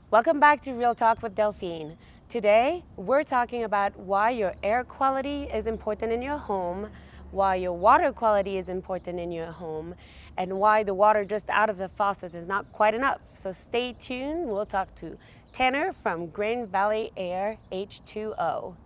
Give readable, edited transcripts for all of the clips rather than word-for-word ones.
Welcome back to Real Talk with Delphine. Today, we're talking about why your air quality is important in your home, why your water quality is important in your home, and why the water just out of the faucet is not quite enough. So stay tuned. We'll talk to Tanner from Grand Valley Air H2O.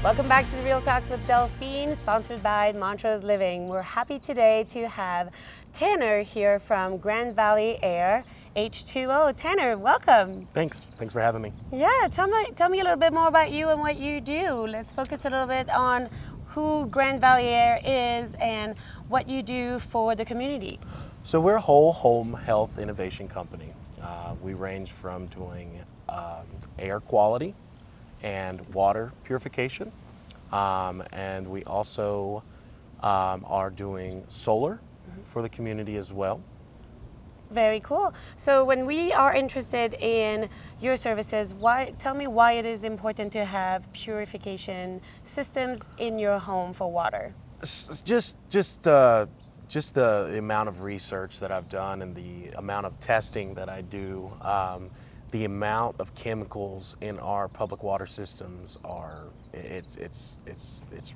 Welcome back to Real Talk with Delphine, sponsored by Montrose Living. We're happy today to have Tanner here from Grand Valley Air H2O. Tanner, welcome. Thanks for having me. Yeah, tell me a little bit more about you and what you do. Let's focus a little bit on who Grand Valley Air is and what you do for the community. So we're a whole home health innovation company. We range from doing air quality and water purification, and we also are doing solar for the community as well. Very cool. So when we are interested in your services, tell me why it is important to have purification systems in your home for water. Just the amount of research that I've done and the amount of testing that I do, the amount of chemicals in our public water systems it's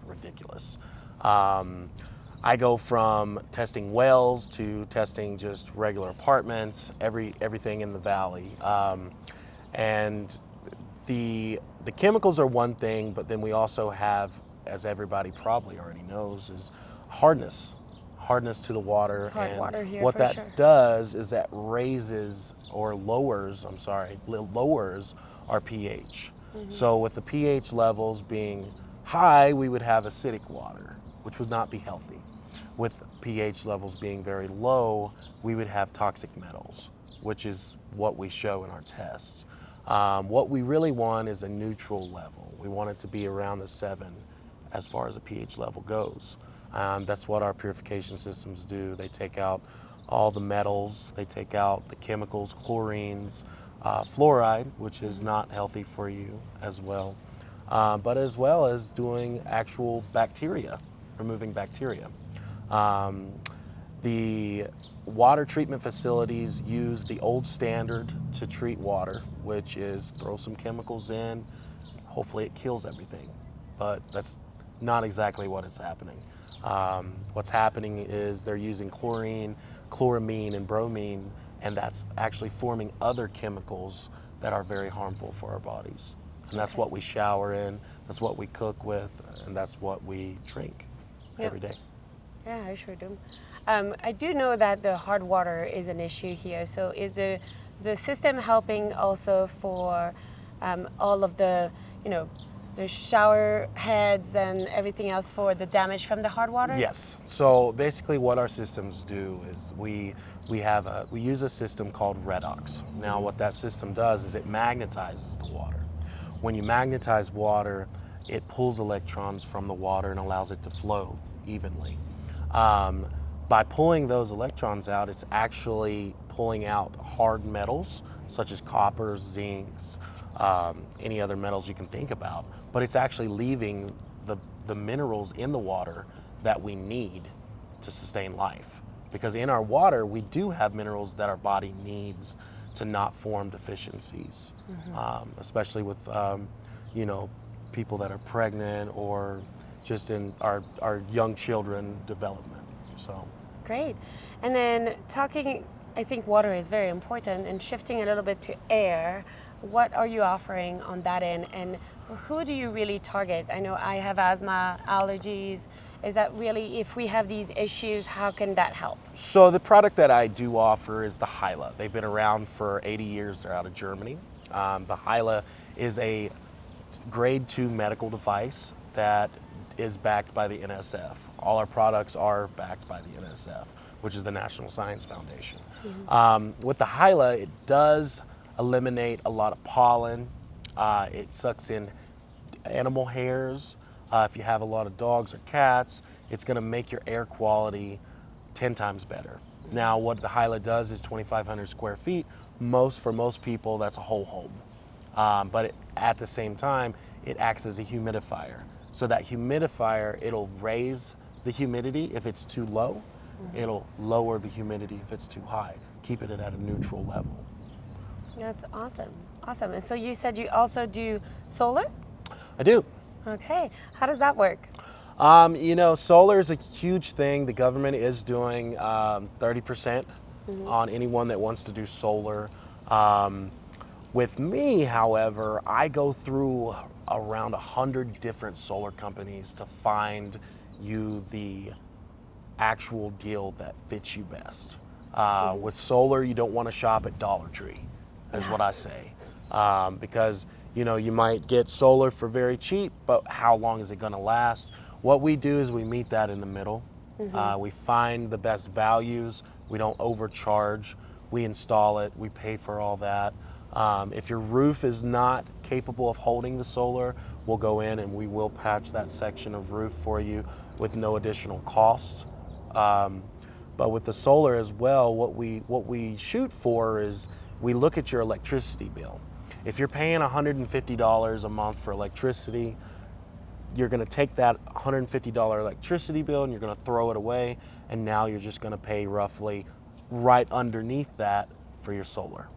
ridiculous. I go from testing wells to testing just regular apartments, everything in the valley, and the chemicals are one thing, but then we also have, as everybody probably already knows, is hardness to the water. It's hard and water here, what for that sure. does is that lowers our pH. So with the pH levels being high, we would have acidic water, which would not be healthy. With pH levels being very low, we would have toxic metals, which is what we show in our tests. What we really want is a neutral level. We want it to be around the 7 as far as a pH level goes. That's what our purification systems do. They take out all the metals, they take out the chemicals, chlorines, fluoride, which is not healthy for you as well, but as well as doing actual bacteria, removing bacteria. The water treatment facilities use the old standard to treat water, which is throw some chemicals in, hopefully it kills everything, but that's not exactly what is happening. What's happening is they're using chlorine, chloramine, and bromine, and that's actually forming other chemicals that are very harmful for our bodies. And that's what we shower in, that's what we cook with, and that's what we drink every day. Yeah, I sure do. I do know that the hard water is an issue here. So is the system helping also for all of the shower heads and everything else for the damage from the hard water? Yes. So basically, what our systems do is we use a system called redox. Now, what that system does is it magnetizes the water. When you magnetize water, it pulls electrons from the water and allows it to flow evenly. By pulling those electrons out, it's actually pulling out hard metals such as copper, zincs, any other metals you can think about, but it's actually leaving the minerals in the water that we need to sustain life. Because in our water, we do have minerals that our body needs to not form deficiencies, especially with people that are pregnant or just in our young children development. So Great. And then I think water is very important, and shifting a little bit to air, what are you offering on that end, and who do you really target? I know I have asthma, allergies. Is that really, if we have these issues, how can that help? So the product that I do offer is the Hyla. They've been around for 80 years. They're out of Germany. The Hyla is a grade 2 medical device that is backed by the NSF. All our products are backed by the NSF, which is the National Science Foundation. With the Hyla, it does eliminate a lot of pollen. It sucks in animal hairs. If you have a lot of dogs or cats, it's going to make your air quality 10 times better. Now, what the Hyla does is 2,500 square feet. For most people, that's a whole home. At the same time, it acts as a humidifier. So that humidifier, it'll raise the humidity if it's too low. It'll lower the humidity if it's too high, keep it at a neutral level. That's awesome. Awesome. And so you said you also do solar? I do. Okay. How does that work? You know, solar is a huge thing. The government is doing 30% on anyone that wants to do solar. With me, however, I go through around 100 different solar companies to find you the actual deal that fits you best. With solar, you don't want to shop at Dollar Tree, is what I say. Because, you know, you might get solar for very cheap, but how long is it going to last? What we do is we meet that in the middle. We find the best values. We don't overcharge. We install it. We pay for all that. If your roof is not capable of holding the solar, we'll go in and we will patch that section of roof for you with no additional cost. But with the solar as well, what we shoot for is we look at your electricity bill. If you're paying $150 a month for electricity, you're going to take that $150 electricity bill and you're going to throw it away, and now you're just going to pay roughly right underneath that for your solar.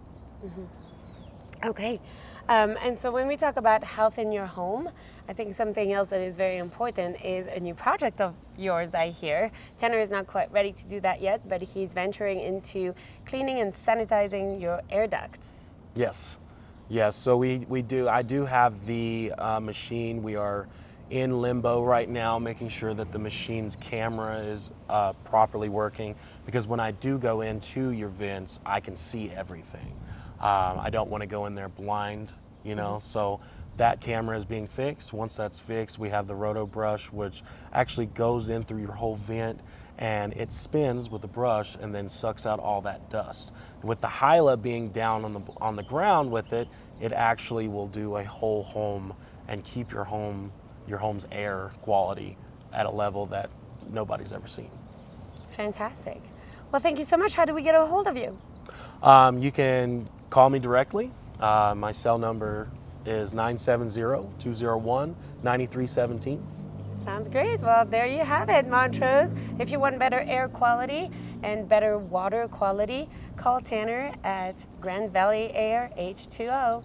Okay. And so when we talk about health in your home, I think something else that is very important is a new project of yours, I hear. Tanner is not quite ready to do that yet, but he's venturing into cleaning and sanitizing your air ducts. Yes. Yes, so I do have the machine. We are in limbo right now, making sure that the machine's camera is properly working, because when I do go into your vents, I can see everything. I don't want to go in there blind, you know, so that camera is being fixed. Once that's fixed, we have the roto brush, which actually goes in through your whole vent and it spins with the brush and then sucks out all that dust. With the Hyla being down on the ground with it, it actually will do a whole home and keep your home's air quality at a level that nobody's ever seen. Fantastic. Well, thank you so much. How do we get a hold of you? You can call me directly. My cell number is 970-201-9317. Sounds great. Well, there you have it, Montrose. If you want better air quality and better water quality, call Tanner at Grand Valley Air H2O.